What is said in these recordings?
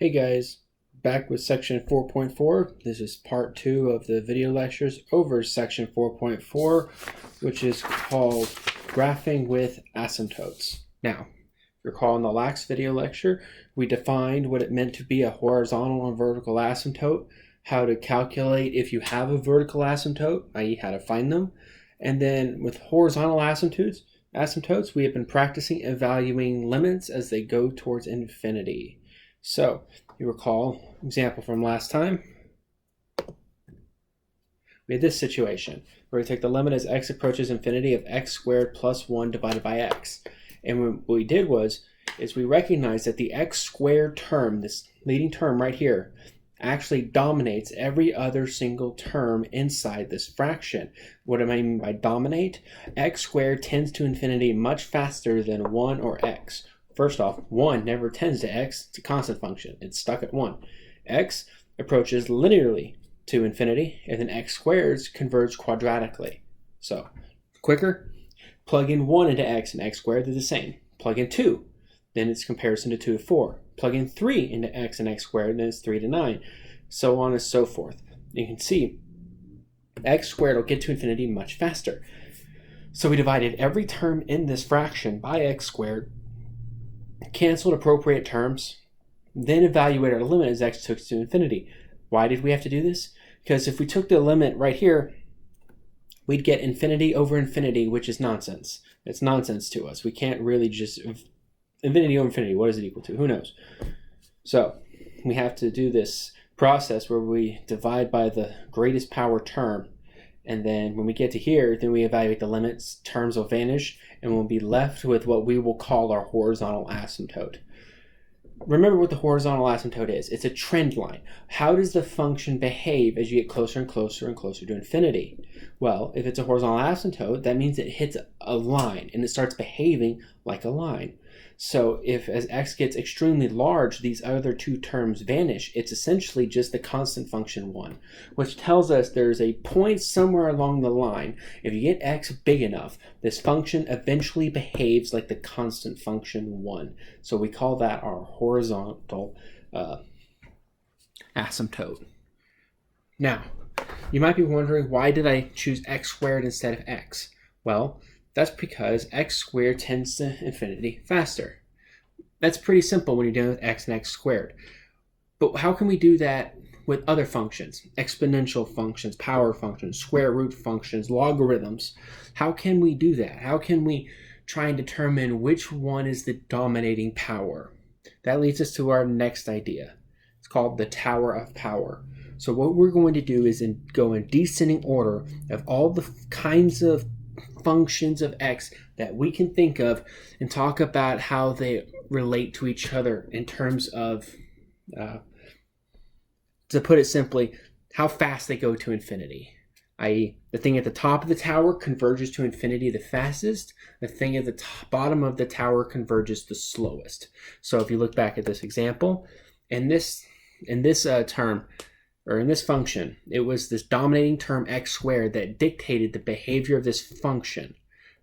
Hey guys, back with section 4.4. This is part 2 of the video lectures over section 4.4, which is called Graphing with Asymptotes. Now, if you recall in the last video lecture, we defined what it meant to be a horizontal and vertical asymptote, how to calculate if you have a vertical asymptote, i.e. how to find them. And then with horizontal asymptotes, we have been practicing evaluating limits as they go towards infinity. So, you recall example from last time. We had this situation where we take the limit as x approaches infinity of x squared plus 1 divided by x. And what we did is we recognized that the x squared term, this leading term right here, actually dominates every other single term inside this fraction. What do I mean by dominate? X squared tends to infinity much faster than 1 or x. First off, 1 never tends to x. It's a constant function. It's stuck at 1. X approaches linearly to infinity, and then x squareds converge quadratically. So, quicker, plug in 1 into x and x squared, they're the same. Plug in 2, then it's comparison to 2 to 4. Plug in 3 into x and x squared, then it's 3 to 9. So on and so forth. You can see x squared will get to infinity much faster. So we divided every term in this fraction by x squared, canceled appropriate terms, then evaluated our limit as x took to infinity. Why did we have to do this? Because if we took the limit right here, we'd get infinity over infinity, which is nonsense. It's nonsense to us. We can't really just infinity over infinity. What is it equal to? Who knows? So we have to do this process where we divide by the greatest power term, and then when we get to here, then we evaluate the limits, terms will vanish, and we'll be left with what we will call our horizontal asymptote. Remember what the horizontal asymptote is. It's a trend line. How does the function behave as you get closer and closer and closer to infinity? Well, if it's a horizontal asymptote, that means it hits a line and it starts behaving like a line. So if as x gets extremely large, these other two terms vanish, it's essentially just the constant function 1, which tells us there's a point somewhere along the line. If you get x big enough, this function eventually behaves like the constant function 1. So we call that our horizontal asymptote. Now, you might be wondering, why did I choose x squared instead of x? Well, that's because x squared tends to infinity faster. That's pretty simple when you're dealing with x and x squared. But how can we do that with other functions? Exponential functions, power functions, square root functions, logarithms. How can we do that? How can we try and determine which one is the dominating power? That leads us to our next idea. It's called the Tower of Power. So what we're going to do is go in descending order of all the kinds of functions of x that we can think of and talk about how they relate to each other in terms of, to put it simply, how fast they go to infinity. I.e., the thing at the top of the tower converges to infinity the fastest. The thing at the bottom of the tower converges the slowest. So if you look back at this example, in this term, or in this function, it was this dominating term x squared that dictated the behavior of this function.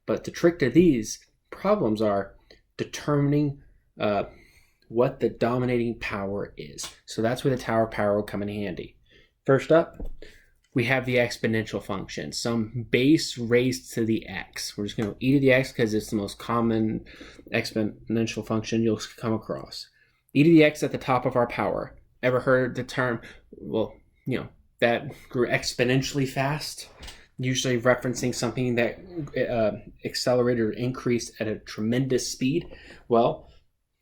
But the trick to these problems are determining what the dominating power is. So that's where the Tower of Power will come in handy. First up, we have the exponential function, some base raised to the x. We're just going to e to the x because it's the most common exponential function you'll come across. E to the x at the top of our power. Ever heard the term, well, that grew exponentially fast? Usually referencing something that accelerated or increased at a tremendous speed. Well,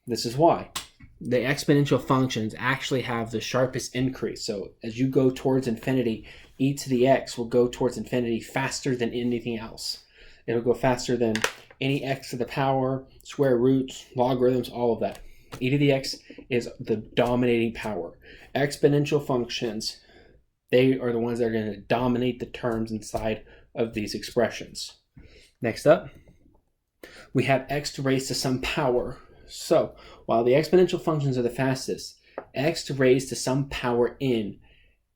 this is why. The exponential functions actually have the sharpest increase. So as you go towards infinity, e to the x will go towards infinity faster than anything else. It'll go faster than any x to the power, square roots, logarithms, all of that. E to the x is the dominating power. Exponential functions, they are the ones that are going to dominate the terms inside of these expressions. Next up, we have x raised to some power. So, while the exponential functions are the fastest, x raised to some power n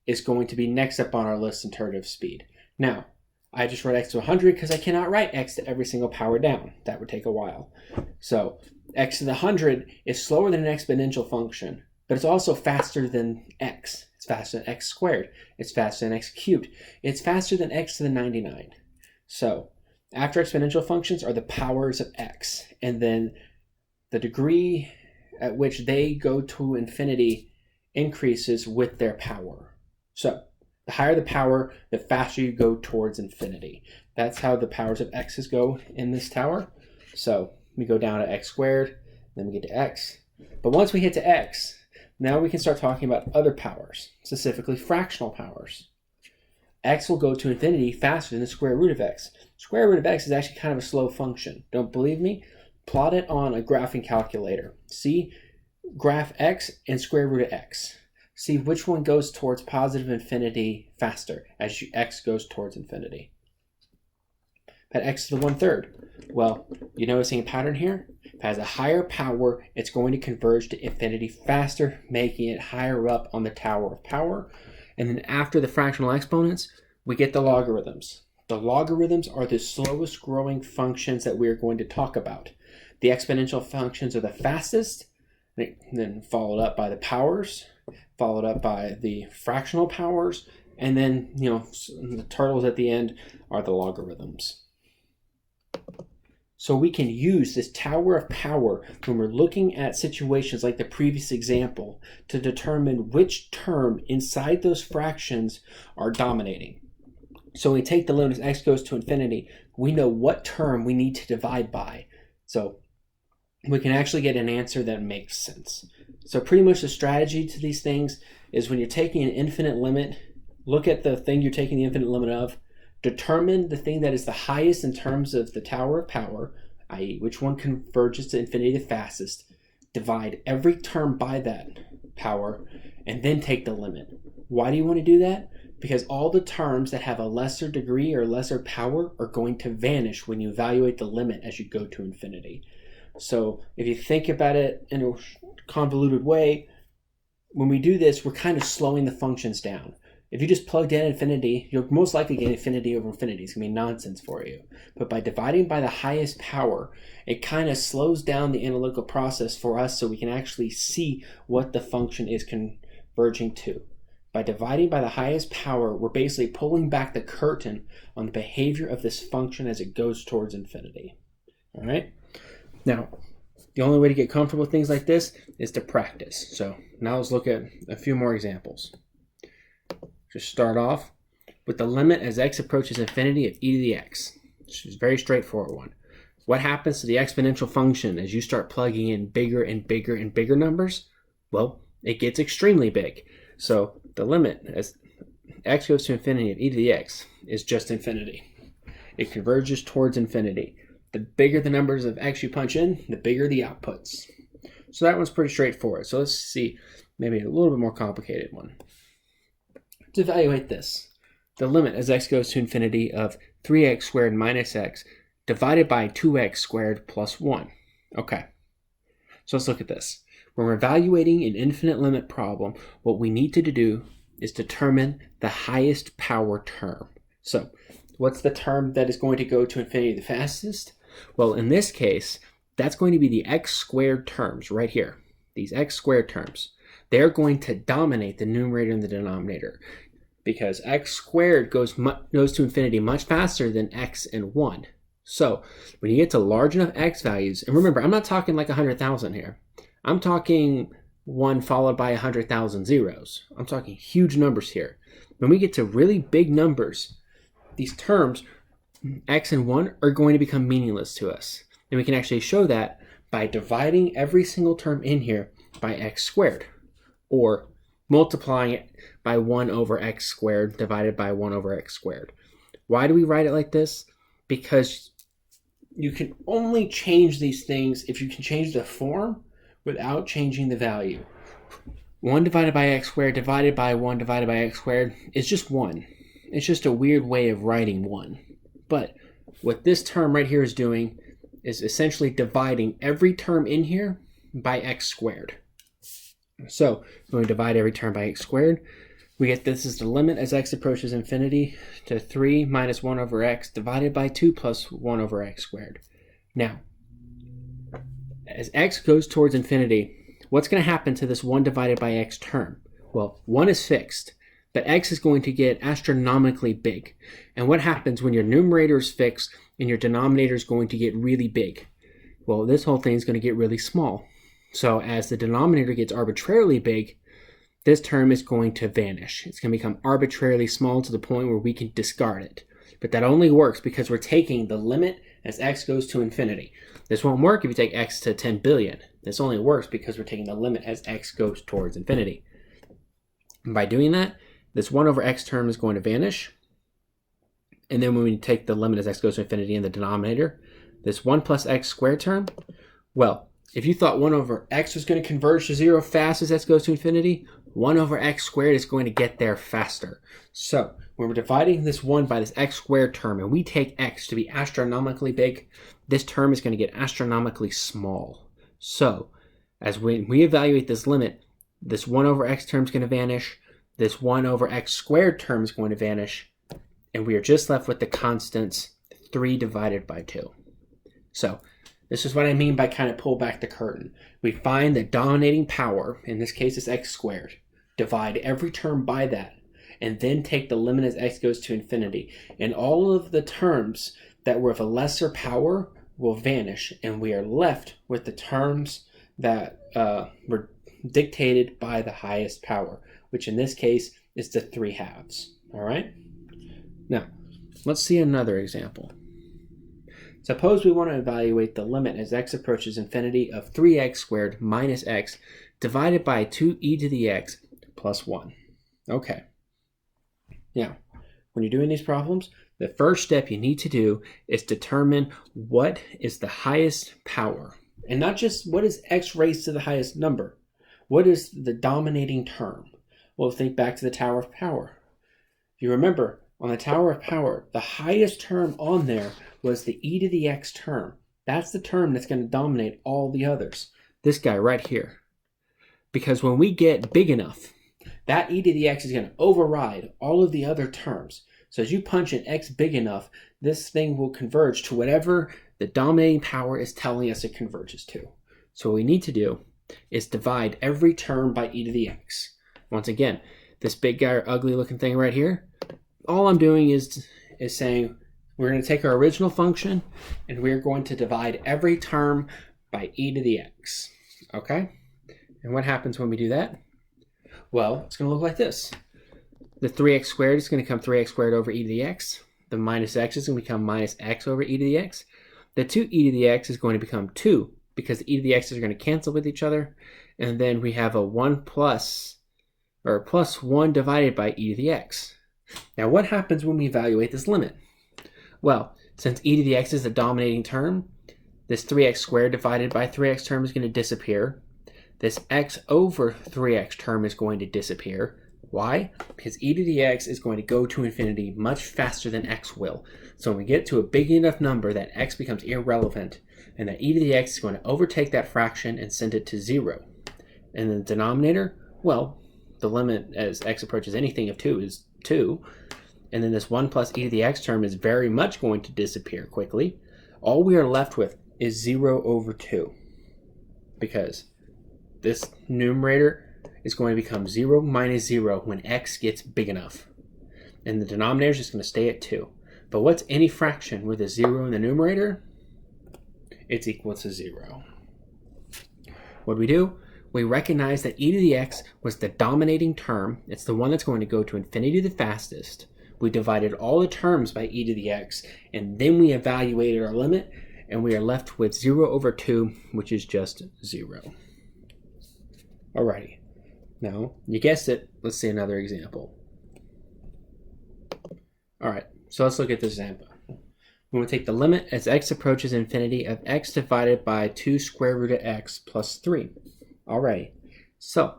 is going to be next up on our list in terms of speed. Now, I just wrote x to 100 because I cannot write x to every single power down. That would take a while. So, x to the 100 is slower than an exponential function, but it's also faster than x. It's faster than x squared. It's faster than x cubed. It's faster than x to the 99. So after exponential functions are the powers of x, and then the degree at which they go to infinity increases with their power. So the higher the power, the faster you go towards infinity. That's how the powers of x's go in this tower. So we go down to x squared, then we get to x. But once we hit to x, now we can start talking about other powers, specifically fractional powers. X will go to infinity faster than the square root of x. Square root of x is actually kind of a slow function. Don't believe me? Plot it on a graphing calculator. See graph x and square root of x. See which one goes towards positive infinity faster as x goes towards infinity. At x to the 1/3. Well, you noticing a pattern here? If it has a higher power, it's going to converge to infinity faster, making it higher up on the tower of power. And then after the fractional exponents, we get the logarithms. The logarithms are the slowest growing functions that we are going to talk about. The exponential functions are the fastest, then followed up by the powers, followed up by the fractional powers, and then, the turtles at the end are the logarithms. So we can use this tower of power when we're looking at situations like the previous example to determine which term inside those fractions are dominating. So we take the limit as x goes to infinity, we know what term we need to divide by. So we can actually get an answer that makes sense. So pretty much the strategy to these things is when you're taking an infinite limit, look at the thing you're taking the infinite limit of, determine the thing that is the highest in terms of the tower of power, i.e. which one converges to infinity the fastest, divide every term by that power, and then take the limit. Why do you want to do that? Because all the terms that have a lesser degree or lesser power are going to vanish when you evaluate the limit as you go to infinity. So if you think about it in a convoluted way, when we do this, we're kind of slowing the functions down. If you just plugged in infinity, you'll most likely get infinity over infinity. It's going to be nonsense for you. But by dividing by the highest power, it kind of slows down the analytical process for us so we can actually see what the function is converging to. By dividing by the highest power, we're basically pulling back the curtain on the behavior of this function as it goes towards infinity. All right? Now, the only way to get comfortable with things like this is to practice. So now let's look at a few more examples. Just start off with the limit as x approaches infinity of e to the x. This is a very straightforward one. What happens to the exponential function as you start plugging in bigger and bigger and bigger numbers? Well, it gets extremely big. So the limit as x goes to infinity of e to the x is just infinity. It converges towards infinity. The bigger the numbers of x you punch in, the bigger the outputs. So that one's pretty straightforward. So let's see maybe a little bit more complicated one. To evaluate this, the limit as x goes to infinity of 3x squared minus x divided by 2x squared plus 1. Okay, so let's look at this. When we're evaluating an infinite limit problem, what we need to do is determine the highest power term. So what's the term that is going to go to infinity the fastest? Well, in this case, that's going to be the x squared terms right here. These x squared terms. They're going to dominate the numerator and the denominator because x squared goes to infinity much faster than x and 1. So when you get to large enough x values, and remember, I'm not talking like 100,000 here. I'm talking 1 followed by 100,000 zeros. I'm talking huge numbers here. When we get to really big numbers, these terms, x and 1, are going to become meaningless to us. And we can actually show that by dividing every single term in here by x squared. Or multiplying it by 1 over x squared divided by 1 over x squared. Why do we write it like this? Because you can only change these things if you can change the form without changing the value. 1 divided by x squared divided by 1 divided by x squared is just 1. It's just a weird way of writing 1. But what this term right here is doing is essentially dividing every term in here by x squared. So when we divide every term by x squared, we get this is the limit as x approaches infinity to 3 minus 1 over x divided by 2 plus 1 over x squared. Now, as x goes towards infinity, what's going to happen to this 1 divided by x term? Well, 1 is fixed, but x is going to get astronomically big. And what happens when your numerator is fixed and your denominator is going to get really big? Well, this whole thing is going to get really small. So as the denominator gets arbitrarily big, this term is going to vanish. It's going to become arbitrarily small to the point where we can discard it. But that only works because we're taking the limit as x goes to infinity. This won't work if you take x to 10 billion. This only works because we're taking the limit as x goes towards infinity. And by doing that, this 1 over x term is going to vanish. And then when we take the limit as x goes to infinity in the denominator, this 1 plus x squared term, well, if you thought 1 over x was going to converge to 0 fast as x goes to infinity, 1 over x squared is going to get there faster. So when we're dividing this 1 by this x squared term and we take x to be astronomically big, this term is going to get astronomically small. So as we evaluate this limit, this 1 over x term is going to vanish, this 1 over x squared term is going to vanish, and we are just left with the constants 3 divided by 2. So this is what I mean by kind of pull back the curtain. We find the dominating power, in this case is x squared, divide every term by that, and then take the limit as x goes to infinity. And all of the terms that were of a lesser power will vanish, and we are left with the terms that were dictated by the highest power, which in this case is the 3/2. All right? Now, let's see another example. Suppose we want to evaluate the limit as x approaches infinity of 3x squared minus x divided by 2e to the x plus 1. Okay. Now, when you're doing these problems, the first step you need to do is determine what is the highest power. And not just what is x raised to the highest number. What is the dominating term? Well, think back to the Tower of Power. If you remember, on the Tower of Power, the highest term on there was the e to the x term. That's the term that's going to dominate all the others. This guy right here. Because when we get big enough, that e to the x is going to override all of the other terms. So as you punch in x big enough, this thing will converge to whatever the dominating power is telling us it converges to. So what we need to do is divide every term by e to the x. Once again, this big guy or ugly looking thing right here, all I'm doing is saying we're going to take our original function and we're going to divide every term by e to the x. Okay? And what happens when we do that? Well, it's going to look like this. The 3x squared is going to become 3x squared over e to the x. The minus x is going to become minus x over e to the x. The 2e to the x is going to become 2 because the e to the x are going to cancel with each other. And then we have a 1 plus 1 divided by e to the x. Now what happens when we evaluate this limit? Well, since e to the x is the dominating term, this 3x squared divided by 3x term is going to disappear. This x over 3x term is going to disappear. Why? Because e to the x is going to go to infinity much faster than x will. So when we get to a big enough number that x becomes irrelevant, and that e to the x is going to overtake that fraction and send it to 0. And the denominator, well, the limit as x approaches anything of 2 is 2. And then this 1 plus e to the x term is very much going to disappear quickly. All we are left with is 0 over 2. Because this numerator is going to become 0 minus 0 when x gets big enough. And the denominator is just going to stay at 2. But what's any fraction with a 0 in the numerator? It's equal to 0. What do? We recognize that e to the x was the dominating term. It's the one that's going to go to infinity the fastest. We divided all the terms by e to the x, and then we evaluated our limit, and we are left with 0 over 2, which is just 0. Alrighty. Now, you guessed it, let's see another example. Alright, so let's look at this example. We're going to take the limit as x approaches infinity of x divided by 2 square root of x plus 3. Alrighty, so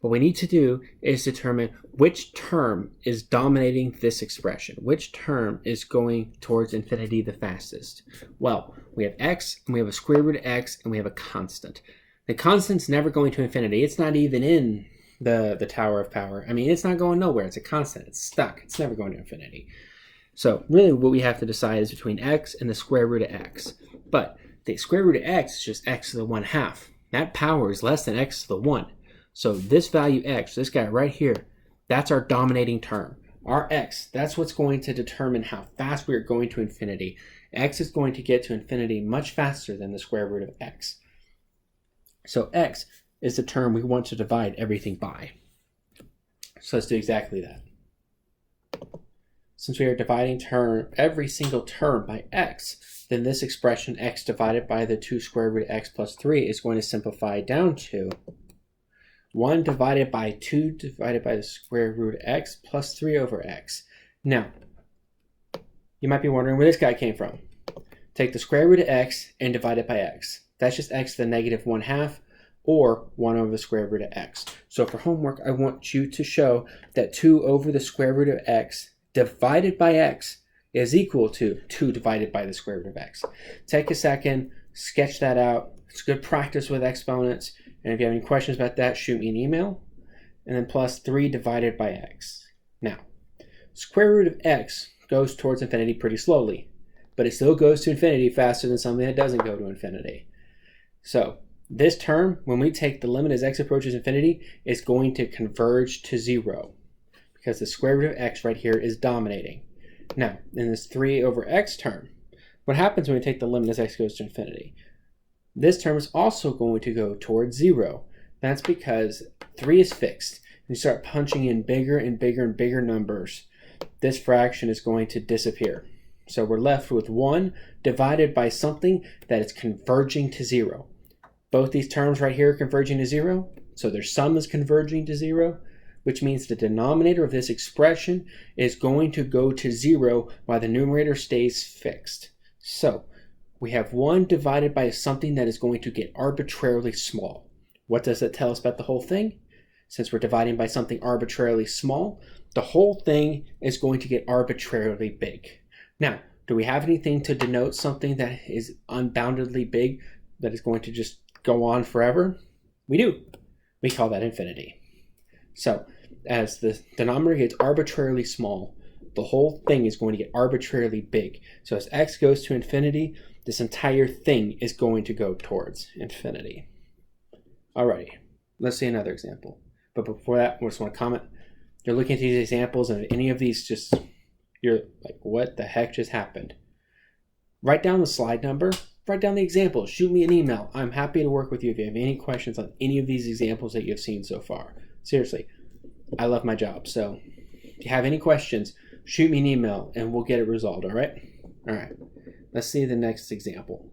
what we need to do is determine which term is dominating this expression. Which term is going towards infinity the fastest? Well, we have x, and we have a square root of x, and we have a constant. The constant's never going to infinity. It's not even in the Tower of Power. I mean, it's not going nowhere. It's a constant. It's stuck. It's never going to infinity. So really what we have to decide is between x and the square root of x. But the square root of x is just x to the 1/2. that power is less than x to the 1. So this value x, this guy right here, that's our dominating term. Our x, that's what's going to determine how fast we are going to infinity. X is going to get to infinity much faster than the square root of x. So x is the term we want to divide everything by. So let's do exactly that. Since we are dividing every single term by x, then this expression x divided by the 2 square root of x plus 3 is going to simplify down to 1 divided by 2 divided by the square root of x plus 3 over x. Now, you might be wondering where this guy came from. Take the square root of x and divide it by x. That's just x to the negative 1/2, or 1 over the square root of x. So for homework, I want you to show that 2 over the square root of x divided by x is equal to 2 divided by the square root of x. Take a second, sketch that out. It's good practice with exponents. And if you have any questions about that, shoot me an email. And then plus 3 divided by x. Now, square root of x goes towards infinity pretty slowly, but it still goes to infinity faster than something that doesn't go to infinity. So this term, when we take the limit as x approaches infinity, is going to converge to 0 because the square root of x right here is dominating. Now, in this 3 over x term, what happens when we take the limit as x goes to infinity? This term is also going to go towards 0. That's because 3 is fixed. You start punching in bigger and bigger and bigger numbers, this fraction is going to disappear. So we're left with 1 divided by something that is converging to 0. Both these terms right here are converging to 0, so their sum is converging to 0, which means the denominator of this expression is going to go to 0 while the numerator stays fixed. So we have 1 divided by something that is going to get arbitrarily small. What does that tell us about the whole thing? Since we're dividing by something arbitrarily small, the whole thing is going to get arbitrarily big. Now, do we have anything to denote something that is unboundedly big, that is going to just go on forever? We do. We call that infinity. So, as the denominator gets arbitrarily small, the whole thing is going to get arbitrarily big. So as x goes to infinity, this entire thing is going to go towards infinity. Alrighty, let's see another example. But before that, I just want to comment. You're looking at these examples, and if any of these you're like, what the heck just happened? Write down the slide number, write down the example, shoot me an email. I'm happy to work with you if you have any questions on any of these examples that you've seen so far. Seriously, I love my job. So if you have any questions, shoot me an email and we'll get it resolved, all right? All right, let's see the next example.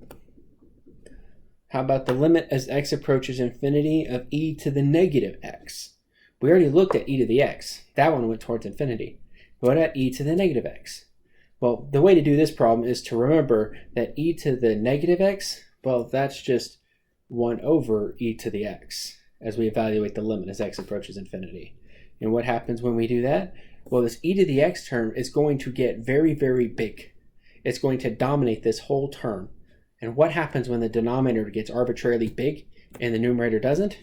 How about the limit as x approaches infinity of e to the negative x? We already looked at e to the x. That one went towards infinity. What about e to the negative x? Well, the way to do this problem is to remember that e to the negative x, well, that's just 1 over e to the x as we evaluate the limit as x approaches infinity. And what happens when we do that? Well, this e to the x term is going to get very, very big. It's going to dominate this whole term. And what happens when the denominator gets arbitrarily big and the numerator doesn't?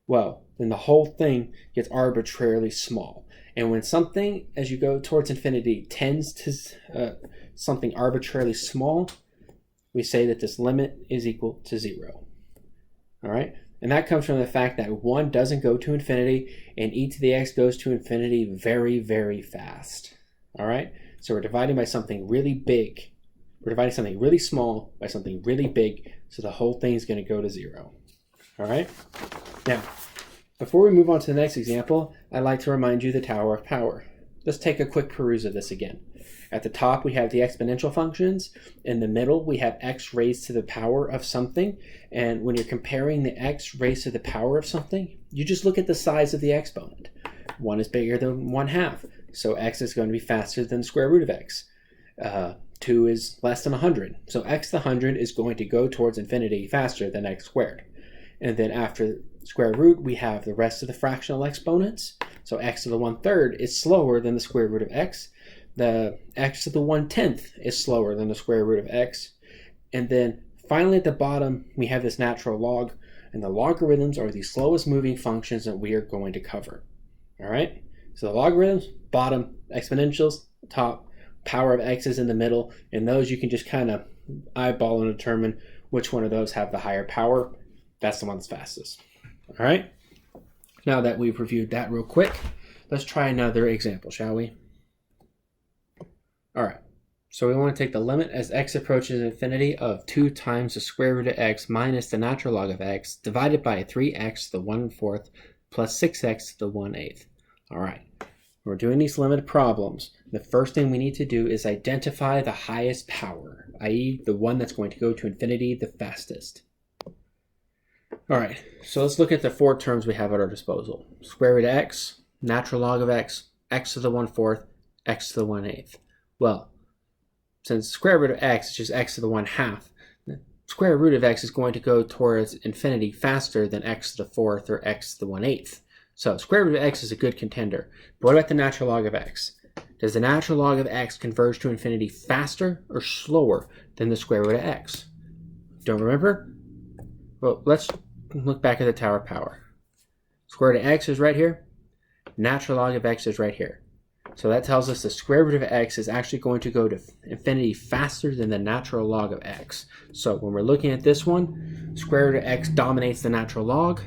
Well, then the whole thing gets arbitrarily small. And when something, as you go towards infinity, tends to something arbitrarily small, we say that this limit is equal to 0. All right? And that comes from the fact that 1 doesn't go to infinity, and e to the x goes to infinity very, very fast. All right? So we're dividing by something really big. We're dividing something really small by something really big, so the whole thing is going to go to 0. All right? Now, before we move on to the next example, I'd like to remind you the Tower of Power. Let's take a quick peruse of this again. At the top, we have the exponential functions. In the middle, we have x raised to the power of something. And when you're comparing the x raised to the power of something, you just look at the size of the exponent. 1 is bigger than 1/2, so x is going to be faster than the square root of x. 2 is less than 100, so x to the 100 is going to go towards infinity faster than x squared. And then after square root, we have the rest of the fractional exponents. So x to the 1/3 is slower than the square root of x. The x to the 1/10 is slower than the square root of x. And then finally at the bottom, we have this natural log. And the logarithms are the slowest moving functions that we are going to cover. All right? So the logarithms, bottom, exponentials, top, power of x is in the middle. And those you can just kind of eyeball and determine which one of those have the higher power. That's the one that's fastest. All right. Now that we've reviewed that real quick, let's try another example, shall we? All right. So we want to take the limit as x approaches infinity of 2 times the square root of x minus the natural log of x divided by 3x to the 1/4 plus 6x to the 1/8. All right. We're doing these limit problems. The first thing we need to do is identify the highest power, i.e. the one that's going to go to infinity the fastest. All right, so let's look at the 4 terms we have at our disposal. Square root of x, natural log of x, x to the 1/4, x to the 1/8. Well, since square root of x is just x to the 1/2, the square root of x is going to go towards infinity faster than x to the 4th or x to the 1/8. So square root of x is a good contender. But what about the natural log of x? Does the natural log of x converge to infinity faster or slower than the square root of x? Don't remember? Well, let's look back at the tower of power. Square root of x is right here. Natural log of x is right here. So that tells us the square root of x is actually going to go to infinity faster than the natural log of x. So when we're looking at this one, square root of x dominates the natural log,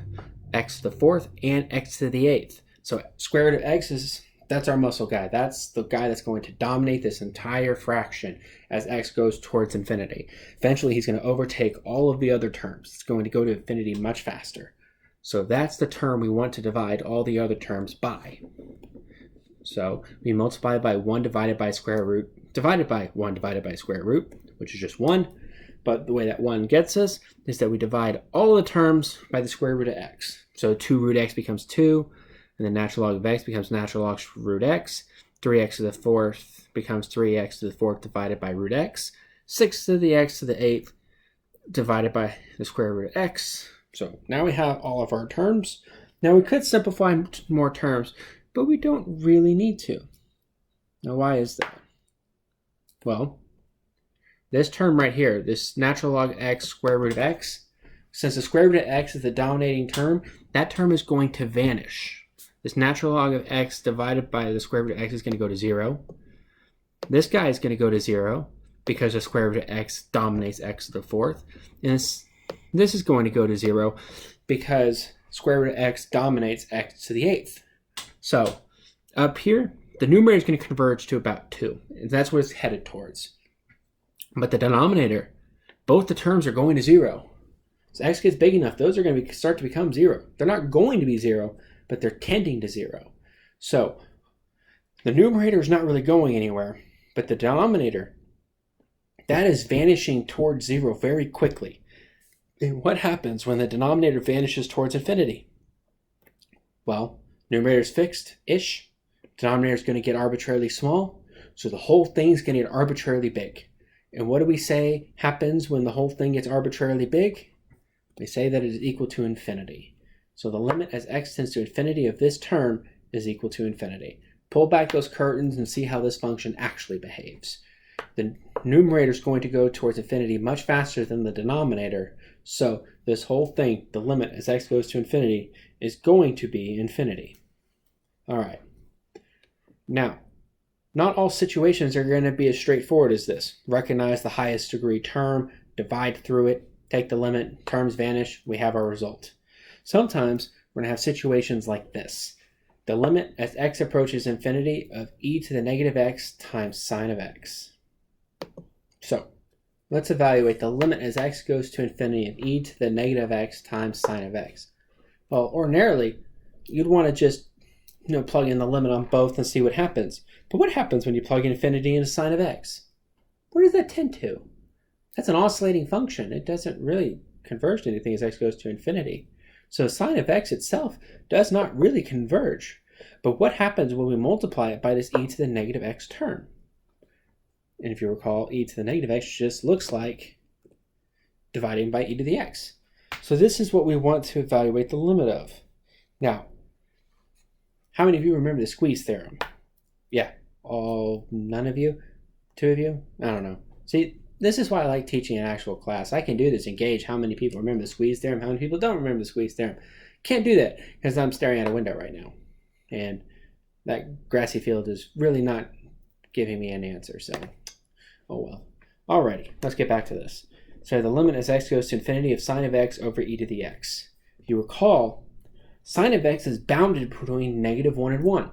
x to the 4th, and x to the 8th. So square root of x that's our muscle guy. That's the guy that's going to dominate this entire fraction as x goes towards infinity. Eventually, he's going to overtake all of the other terms. It's going to go to infinity much faster. So that's the term we want to divide all the other terms by. So we multiply by 1 divided by square root, divided by 1 divided by square root, which is just 1. But the way that 1 gets us is that we divide all the terms by the square root of x. So 2 root x becomes 2. And the natural log of x becomes natural log root x. 3x to the 4th becomes 3x to the 4th divided by root x. 6 to the x to the 8th divided by the square root of x. So now we have all of our terms. Now we could simplify more terms, but we don't really need to. Now why is that? Well, this term right here, this natural log x square root of x, since the square root of x is the dominating term, that term is going to vanish. This natural log of x divided by the square root of x is going to go to 0. This guy is going to go to 0 because the square root of x dominates x to the 4th. And this is going to go to 0 because square root of x dominates x to the 8th. So up here, the numerator is going to converge to about 2. And that's what it's headed towards. But the denominator, both the terms are going to 0. As x gets big enough, those are going to start to become 0. They're not going to be 0, but they're tending to 0. So the numerator is not really going anywhere, but the denominator, that is vanishing towards 0 very quickly. And what happens when the denominator vanishes towards infinity? Well, numerator is fixed-ish. Denominator is going to get arbitrarily small, so the whole thing's going to get arbitrarily big. And what do we say happens when the whole thing gets arbitrarily big? We say that it is equal to infinity. So the limit as x tends to infinity of this term is equal to infinity. Pull back those curtains and see how this function actually behaves. The numerator is going to go towards infinity much faster than the denominator. So this whole thing, the limit as x goes to infinity, is going to be infinity. All right. Now, not all situations are going to be as straightforward as this. Recognize the highest degree term, divide through it, take the limit, terms vanish, we have our result. Sometimes we're going to have situations like this. The limit as x approaches infinity of e to the negative x times sine of x. So let's evaluate the limit as x goes to infinity of e to the negative x times sine of x. Well, ordinarily, you'd want to just plug in the limit on both and see what happens. But what happens when you plug in infinity into sine of x? Where does that tend to? That's an oscillating function. It doesn't really converge to anything as x goes to infinity. So sine of x itself does not really converge. But what happens when we multiply it by this e to the negative x term? And if you recall, e to the negative x just looks like dividing by e to the x. So this is what we want to evaluate the limit of. Now, how many of you remember the squeeze theorem? Yeah, none of you? 2 of you? I don't know. See, this is why I like teaching an actual class. I can do this and gauge how many people remember the squeeze theorem, how many people don't remember the squeeze theorem. Can't do that because I'm staring at a window right now. And that grassy field is really not giving me an answer, so oh well. Alrighty, let's get back to this. So the limit as x goes to infinity of sine of x over e to the x. If you recall, sine of x is bounded between -1 and 1.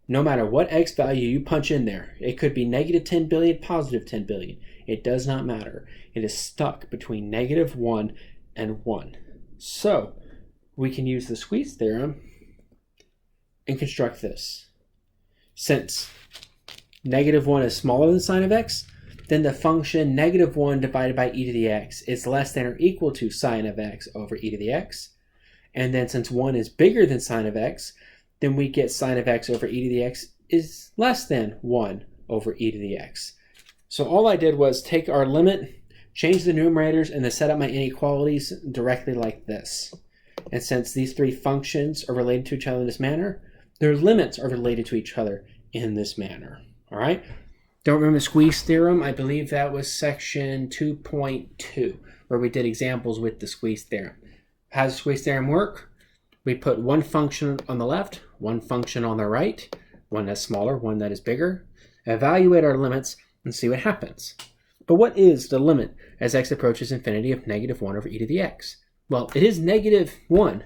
No matter what x value you punch in there, it could be -10 billion, +10 billion. It does not matter. It is stuck between -1 and 1. So we can use the squeeze theorem and construct this. Since -1 is smaller than sine of x, then the function -1 divided by e to the x is less than or equal to sine of x over e to the x. And then since 1 is bigger than sine of x, then we get sine of x over e to the x is less than 1 over e to the x. So all I did was take our limit, change the numerators, and then set up my inequalities directly like this. And since these three functions are related to each other in this manner, their limits are related to each other in this manner. All right? Don't remember the squeeze theorem? I believe that was section 2.2, where we did examples with the squeeze theorem. How does the squeeze theorem work? We put one function on the left, one function on the right, one that's smaller, one that is bigger, evaluate our limits, and see what happens. But what is the limit as x approaches infinity of -1 over e to the x? Well, it is -1,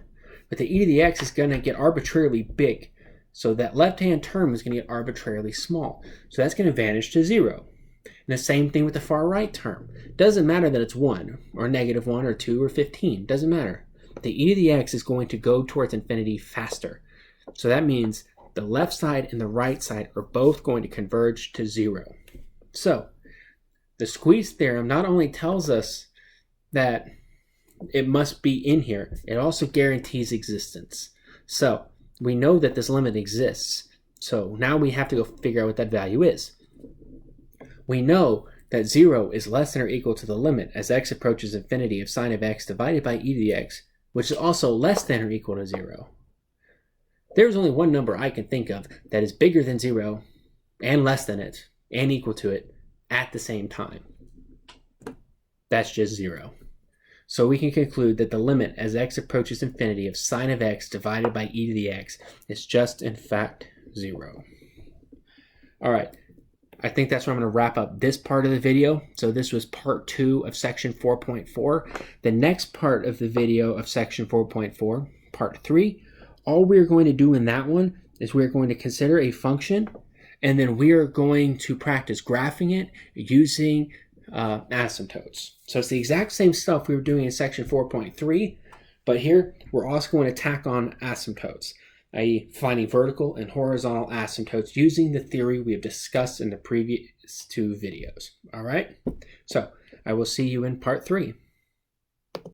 but the e to the x is going to get arbitrarily big. So that left-hand term is going to get arbitrarily small. So that's going to vanish to 0. And the same thing with the far right term. Doesn't matter that it's 1, or -1, or 2, or 15. Doesn't matter. The e to the x is going to go towards infinity faster. So that means the left side and the right side are both going to converge to 0. So the squeeze theorem not only tells us that it must be in here, it also guarantees existence. So we know that this limit exists. So now we have to go figure out what that value is. We know that 0 is less than or equal to the limit as x approaches infinity of sine of x divided by e to the x, which is also less than or equal to 0. There's only one number I can think of that is bigger than 0 and less than it and equal to it at the same time. That's just 0. So we can conclude that the limit as x approaches infinity of sine of x divided by e to the x is just in fact 0. All right, I think that's where I'm going to wrap up this part of the video. So this was part 2 of section 4.4. The next part of the video of section 4.4, part 3, all we're going to do in that one is we're going to consider a function, and then we are going to practice graphing it using asymptotes. So it's the exact same stuff we were doing in section 4.3, but here we're also going to tack on asymptotes, i.e. finding vertical and horizontal asymptotes using the theory we have discussed in the previous 2 videos. All right, so I will see you in part 3.